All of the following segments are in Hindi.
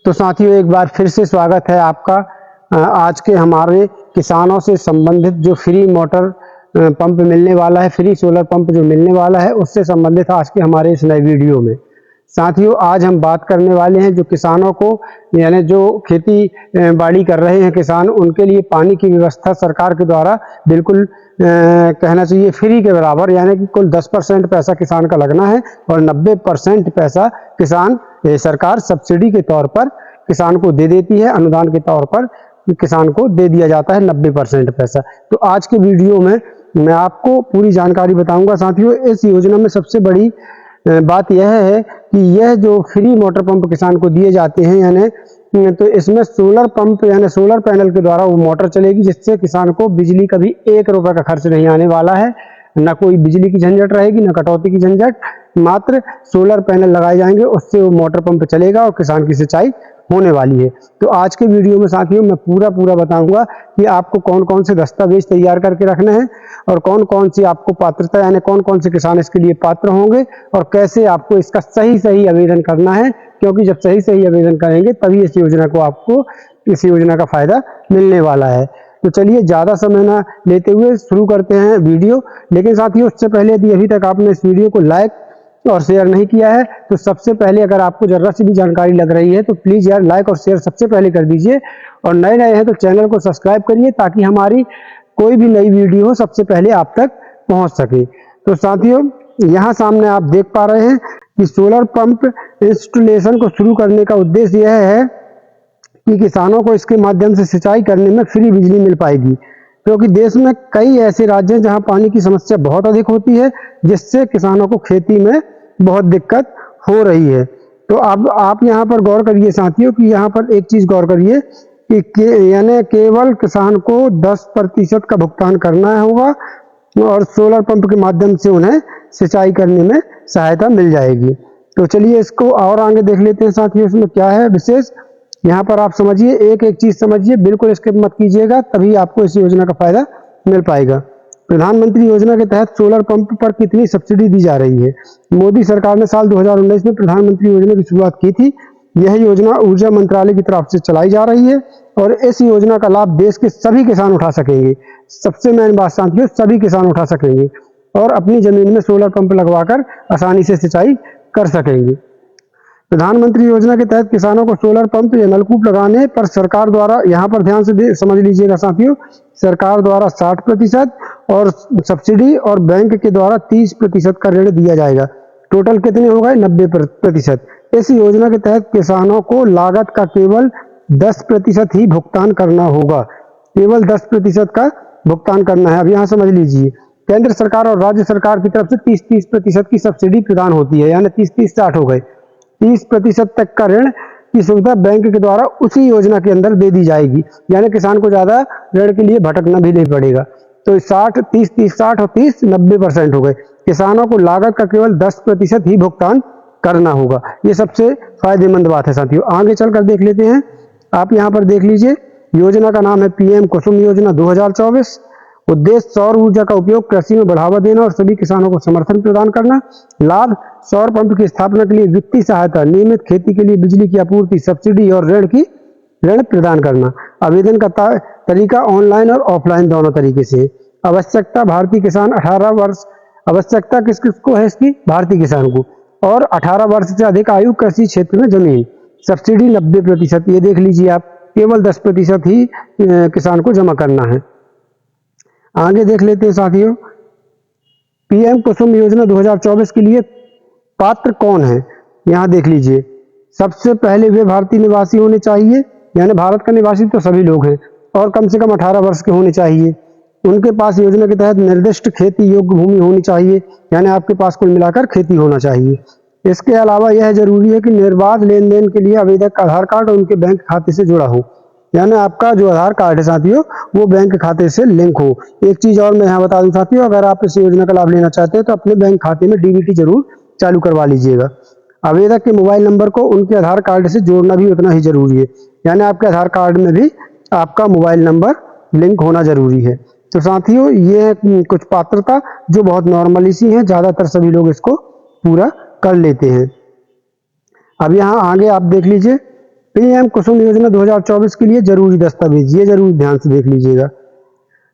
तो साथियों, एक बार फिर से स्वागत है आपका आज के हमारे किसानों से संबंधित जो फ्री मोटर पंप मिलने वाला है, फ्री सोलर पंप जो मिलने वाला है, उससे संबंधित आज के हमारे इस नए वीडियो में। साथियों, आज हम बात करने वाले हैं जो किसानों को, यानी जो खेती बाड़ी कर रहे हैं किसान, उनके लिए पानी की व्यवस्था सरकार के द्वारा बिल्कुल कहना चाहिए फ्री के बराबर, यानी कि कुल 10% पैसा किसान का लगना है और 90% पैसा सरकार सब्सिडी के तौर पर किसान को दे देती है, अनुदान के तौर पर किसान को दे दिया जाता है 90% पैसा। तो आज के वीडियो में मैं आपको पूरी जानकारी बताऊंगा। साथियों, इस योजना में सबसे बड़ी बात यह है कि यह जो फ्री मोटर पंप किसान को दिए जाते हैं, यानी तो इसमें सोलर पंप यानी सोलर पैनल के द्वारा वो मोटर चलेगी, जिससे किसान को बिजली का भी 1 रुपये का खर्च नहीं आने वाला है। न कोई बिजली की झंझट रहेगी, न कटौती की झंझट, मात्र सोलर पैनल लगाए जाएंगे, उससे वो मोटर पंप चलेगा और किसान की सिंचाई होने वाली है। तो आज के वीडियो में साथियों मैं पूरा बताऊंगा कि आपको कौन कौन से दस्तावेज तैयार करके रखने हैं और कौन कौन सी आपको पात्रता, यानी कौन कौन से किसान इसके लिए पात्र होंगे और कैसे आपको इसका सही आवेदन करना है, क्योंकि जब सही आवेदन करेंगे तभी इस योजना को आपको इस योजना का फायदा मिलने वाला है। तो चलिए, ज़्यादा समय ना लेते हुए शुरू करते हैं वीडियो। लेकिन साथियों, उससे पहले यदि अभी तक आपने इस वीडियो को लाइक और शेयर नहीं किया है तो सबसे पहले, अगर आपको जरा सी भी जानकारी लग रही है तो प्लीज़ यार लाइक और शेयर सबसे पहले कर दीजिए, और नए हैं तो चैनल को सब्सक्राइब करिए ताकि हमारी कोई भी नई वीडियो हो सबसे पहले आप तक पहुंच सके। तो साथियों, यहाँ सामने आप देख पा रहे हैं कि सोलर पंप इंस्टॉलेशन को शुरू करने का उद्देश्य यह है कि किसानों को इसके माध्यम से सिंचाई करने में फ्री बिजली मिल पाएगी, क्योंकि देश में कई ऐसे राज्य हैं जहां पानी की समस्या बहुत अधिक होती है, जिससे किसानों को खेती में बहुत दिक्कत हो रही है। तो अब आप यहाँ पर गौर करिए साथियों कि यहाँ पर एक चीज़ गौर करिए कि यानी केवल किसान को 10% का भुगतान करना होगा और सोलर पंप के माध्यम से उन्हें सिंचाई करने में सहायता मिल जाएगी। तो चलिए, इसको और आगे देख लेते हैं साथियों, इसमें क्या है विशेष। यहाँ पर आप समझिए, एक चीज समझिए, बिल्कुल स्किप मत कीजिएगा, तभी आपको इस योजना का फायदा मिल पाएगा। प्रधानमंत्री योजना के तहत सोलर पंप पर कितनी सब्सिडी दी जा रही है। मोदी सरकार ने साल 2019 में प्रधानमंत्री योजना की शुरुआत की थी। यह योजना ऊर्जा मंत्रालय की तरफ से चलाई जा रही है और इस योजना का लाभ देश के सभी किसान उठा सकेंगे। सबसे मेन बात साथियों, सभी किसान उठा सकेंगे और अपनी जमीन में सोलर पंप लगवाकर आसानी से सिंचाई कर सकेंगे। प्रधानमंत्री योजना के तहत किसानों को सोलर पंप या नलकूप लगाने पर सरकार द्वारा, यहाँ पर ध्यान से समझ लीजिएगा साथियों, सरकार द्वारा 60% और सब्सिडी और बैंक के द्वारा 30% का ऋण दिया जाएगा। टोटल कितने हो गए? 90%। इस योजना के तहत किसानों को लागत का केवल 10% ही भुगतान करना होगा, केवल 10% का भुगतान करना है। अब यहाँ समझ लीजिए, केंद्र सरकार और राज्य सरकार की तरफ से 30% की सब्सिडी प्रदान होती है, यानी 30-30-60 हो गए। 30% तक का ऋण की सुविधा बैंक के द्वारा उसी योजना के अंदर दे दी जाएगी, यानी किसान को ज्यादा ऋण के लिए भटकना भी नहीं पड़ेगा। तो 60-30-30-60 और 30-90% हो गए। किसानों को लागत का केवल 10% ही भुगतान करना होगा। ये सबसे फायदेमंद बात है साथियों। आगे चलकर देख लेते हैं। आप यहाँ पर देख लीजिए, योजना का नाम है PM कुसुम योजना 2024। उद्देश्य सौर ऊर्जा का उपयोग कृषि में बढ़ावा देना और सभी किसानों को समर्थन प्रदान करना। लाभ: सौर पंप की स्थापना के लिए वित्तीय सहायता, नियमित खेती के लिए बिजली की आपूर्ति, सब्सिडी और ऋण प्रदान करना। आवेदन का तरीका ऑनलाइन और ऑफलाइन दोनों तरीके से। आवश्यकता: भारतीय किसान 18 वर्ष, आवश्यकता किस को है इसकी? भारतीय किसान को, और 18 वर्ष से अधिक आयु, कृषि क्षेत्र में जमीन। सब्सिडी 90%, ये देख लीजिए आप, केवल 10% ही किसान को जमा करना है। आगे देख लेते हैं साथियों, PM कुसुम योजना 2024 के लिए पात्र कौन है। यहाँ देख लीजिए, सबसे पहले वे भारतीय निवासी होने चाहिए, यानी भारत का निवासी तो सभी लोग हैं, और कम से कम 18 वर्ष के होने चाहिए। उनके पास योजना के तहत निर्दिष्ट खेती योग्य भूमि होनी चाहिए, यानी आपके पास कुल मिलाकर खेती होना चाहिए। इसके अलावा यह जरूरी है कि निर्बाध लेन देन के लिए आवेदक का आधार कार्ड उनके बैंक खाते से जुड़ा हो, यानी आपका जो आधार कार्ड है साथियों वो बैंक खाते से लिंक हो। एक चीज और मैं यहाँ बता दूं साथियों, अगर आप इस योजना का लाभ लेना चाहते हैं तो अपने बैंक खाते में DBT जरूर चालू करवा लीजिएगा। आवेदक के मोबाइल नंबर को उनके आधार कार्ड से जोड़ना भी उतना ही जरूरी है, यानी आपके आधार कार्ड में भी आपका मोबाइल नंबर लिंक होना जरूरी है। तो साथियों, ये कुछ पात्रता जो बहुत नॉर्मली सी हैं, ज्यादातर सभी लोग इसको पूरा कर लेते हैं। अब यहाँ आगे आप देख लीजिए, पीएम कुसुम योजना 2024 के लिए जरूरी दस्तावेज, ये जरूर ध्यान से देख लीजिएगा।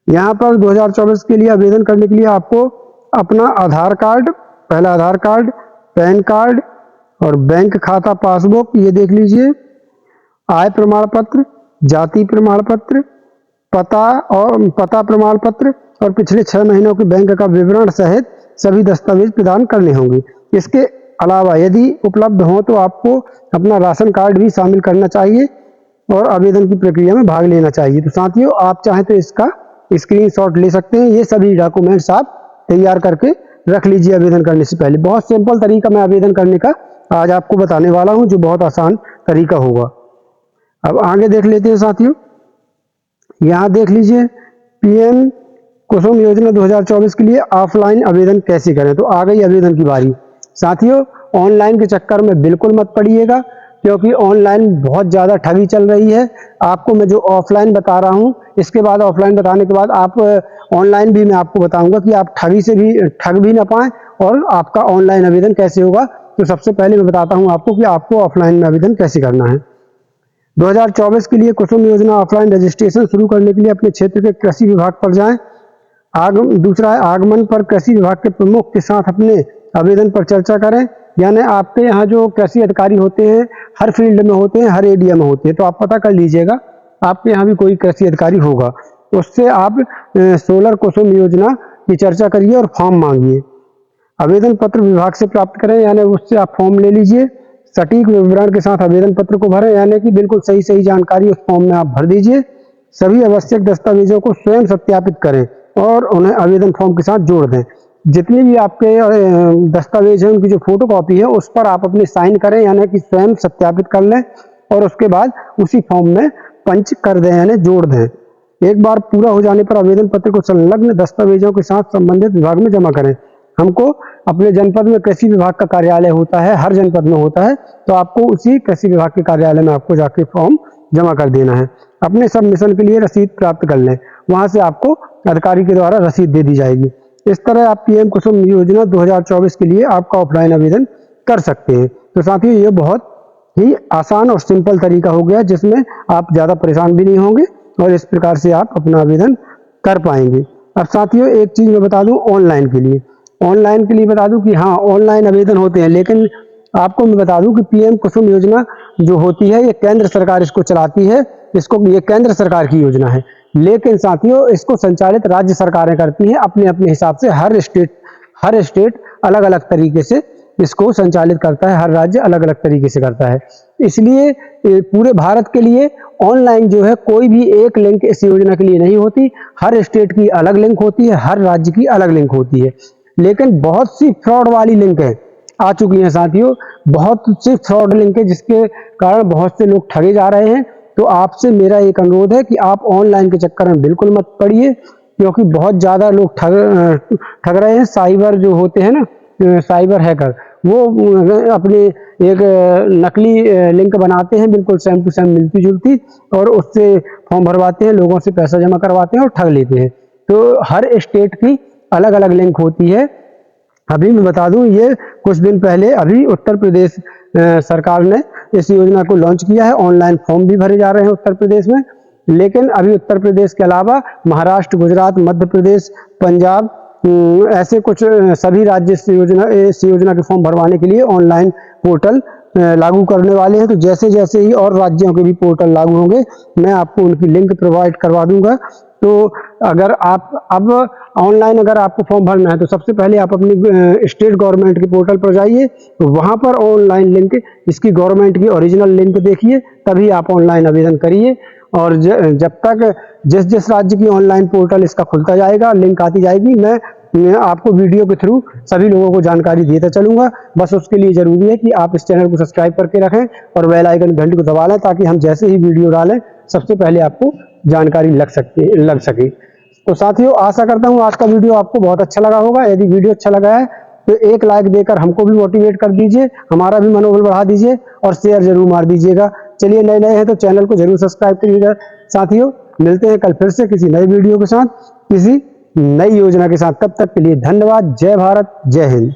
यहाँ पर 2024 के लिए आवेदन करने के लिए आपको अपना आधार कार्ड, पहला आधार कार्ड, पैन कार्ड और बैंक खाता पासबुक ये देख लीजिए, आय प्रमाण पत्र, जाति प्रमाण पत्र, पता प्रमाण पत्र और पिछले 6 महीनों के बैंक का विवरण सहित सभी दस्तावेज प्रदान करने होंगे। इसके अलावा यदि उपलब्ध हो तो आपको अपना राशन कार्ड भी शामिल करना चाहिए और आवेदन की प्रक्रिया में भाग लेना चाहिए। तो साथियों, आप चाहें तो इसका स्क्रीनशॉट ले सकते हैं। ये सभी डॉक्यूमेंट्स आप तैयार करके रख लीजिए आवेदन करने से पहले। बहुत सिंपल तरीका मैं आवेदन करने का आज आपको बताने वाला हूं, जो बहुत आसान तरीका होगा। अब आगे देख लेते हैं साथियों। यहाँ देख लीजिए, पीएम कुसुम योजना 2024 के लिए ऑफलाइन आवेदन कैसे करें। तो आ गई आवेदन की बारी। साथियों, ऑनलाइन के चक्कर में बिल्कुल मत पड़िएगा, क्योंकि ऑनलाइन बहुत ज़्यादा ठगी चल रही है। आपको मैं जो ऑफलाइन बता रहा हूँ, इसके बाद ऑफलाइन बताने के बाद आप ऑनलाइन भी मैं आपको बताऊंगा कि आप ठग भी ना पाएं और आपका ऑनलाइन आवेदन कैसे होगा। तो सबसे पहले मैं बताता हूँ आपको कि आपको ऑफलाइन में आवेदन कैसे करना है। 2024 के लिए कुसुम योजना ऑफलाइन रजिस्ट्रेशन शुरू करने के लिए अपने क्षेत्र के कृषि विभाग पर जाएं। दूसरा है, आगमन पर कृषि विभाग के प्रमुख के साथ अपने आवेदन पर चर्चा करें। यानी आपके यहाँ जो कृषि अधिकारी होते हैं, हर फील्ड में होते हैं, हर एरिया में होते हैं, तो आप पता कर लीजिएगा आपके यहाँ भी कोई कृषि अधिकारी होगा। उससे आप सोलर कुसुम योजना की चर्चा करिए और फॉर्म मांगिए। आवेदन पत्र विभाग से प्राप्त करें, यानी उससे आप फॉर्म ले लीजिए। सटीक विवरण के साथ आवेदन पत्र को भरें, यानी कि बिल्कुल सही जानकारी उस फॉर्म में आप भर दीजिए। सभी आवश्यक दस्तावेजों को स्वयं सत्यापित करें और उन्हें आवेदन फॉर्म के साथ जोड़ दें। जितनी भी आपके दस्तावेज हैं, उनकी जो फोटोकॉपी है उस पर आप अपने साइन करें, यानी कि स्वयं सत्यापित कर लें और उसके बाद उसी फॉर्म में पंच कर दें, यानी जोड़ दें। एक बार पूरा हो जाने पर आवेदन पत्र को संलग्न दस्तावेजों के साथ संबंधित विभाग में जमा करें। हमको अपने जनपद में कृषि विभाग का कार्यालय होता है, हर जनपद में होता है, तो आपको उसी कृषि विभाग के कार्यालय में आपको जाके फॉर्म जमा कर देना है। अपने सबमिशन के लिए रसीद प्राप्त कर लें, वहां से आपको अधिकारी के द्वारा रसीद दे दी जाएगी। इस तरह आप पीएम कुसुम योजना 2024 के लिए आपका ऑफलाइन आवेदन कर सकते हैं। तो साथियों, ये बहुत ही आसान और सिंपल तरीका हो गया, जिसमें आप ज़्यादा परेशान भी नहीं होंगे और इस प्रकार से आप अपना आवेदन कर पाएंगे। अब साथियों, एक चीज़ मैं बता दूं ऑनलाइन के लिए बता दूं कि हाँ, ऑनलाइन आवेदन होते हैं, लेकिन आपको मैं बता दूं कि पीएम कुसुम योजना जो होती है, ये केंद्र सरकार इसको चलाती है। ये केंद्र सरकार की योजना है, लेकिन साथियों इसको संचालित राज्य सरकारें करती हैं अपने अपने हिसाब से। हर स्टेट अलग अलग तरीके से इसको संचालित करता है, हर राज्य अलग अलग तरीके से करता है। इसलिए पूरे भारत के लिए ऑनलाइन जो है, कोई भी एक लिंक इस योजना के लिए नहीं होती। हर स्टेट की अलग लिंक होती है, हर राज्य की अलग लिंक होती है। लेकिन बहुत सी फ्रॉड वाली लिंक है आ चुकी हैं साथियों, बहुत सी फ्रॉड लिंक है, जिसके कारण बहुत से लोग ठगे जा रहे हैं। तो आपसे मेरा एक अनुरोध है कि आप ऑनलाइन के चक्कर में बिल्कुल मत पड़िए, क्योंकि बहुत ज़्यादा लोग ठग रहे हैं। साइबर जो होते हैं ना, साइबर हैकर, वो अपने एक नकली लिंक बनाते हैं, बिल्कुल सेम टू सेम मिलती जुलती, और उससे फॉर्म भरवाते हैं, लोगों से पैसा जमा करवाते हैं और ठग लेते हैं। तो हर स्टेट की अलग अलग लिंक होती है। अभी मैं बता दूं, ये कुछ दिन पहले अभी उत्तर प्रदेश सरकार ने इस योजना को लॉन्च किया है। ऑनलाइन फॉर्म भी भरे जा रहे हैं उत्तर प्रदेश में, लेकिन अभी उत्तर प्रदेश के अलावा महाराष्ट्र, गुजरात, मध्य प्रदेश, पंजाब, ऐसे कुछ सभी राज्य इस योजना के फॉर्म भरवाने के लिए ऑनलाइन पोर्टल लागू करने वाले हैं। तो जैसे जैसे ही और राज्यों के भी पोर्टल लागू होंगे, मैं आपको उनकी लिंक प्रोवाइड करवा दूंगा। तो अगर आप अब ऑनलाइन अगर आपको फॉर्म भरना है, तो सबसे पहले आप अपनी स्टेट गवर्नमेंट के पोर्टल पर जाइए, तो वहाँ पर ऑनलाइन लिंक, इसकी गवर्नमेंट की ओरिजिनल लिंक देखिए, तभी आप ऑनलाइन आवेदन करिए। और जब तक जिस राज्य की ऑनलाइन पोर्टल इसका खुलता जाएगा, लिंक आती जाएगी, मैं आपको वीडियो के थ्रू सभी लोगों को जानकारी देता चलूंगा। बस उसके लिए जरूरी है कि आप इस चैनल को सब्सक्राइब करके रखें और बेल आइकन घंटी को दबा लें, ताकि हम जैसे ही वीडियो डालें सबसे पहले आपको जानकारी लग सके। तो साथियों, आशा करता हूँ आज का वीडियो आपको बहुत अच्छा लगा होगा। यदि वीडियो अच्छा लगा है तो एक लाइक देकर हमको भी मोटिवेट कर दीजिए, हमारा भी मनोबल बढ़ा दीजिए और शेयर जरूर मार दीजिएगा। चलिए, नए हैं तो चैनल को जरूर सब्सक्राइब करिएगा। साथियों, मिलते हैं कल फिर से किसी नए वीडियो के साथ, किसी नई योजना के साथ। तब तक के लिए धन्यवाद। जय भारत, जय हिंद।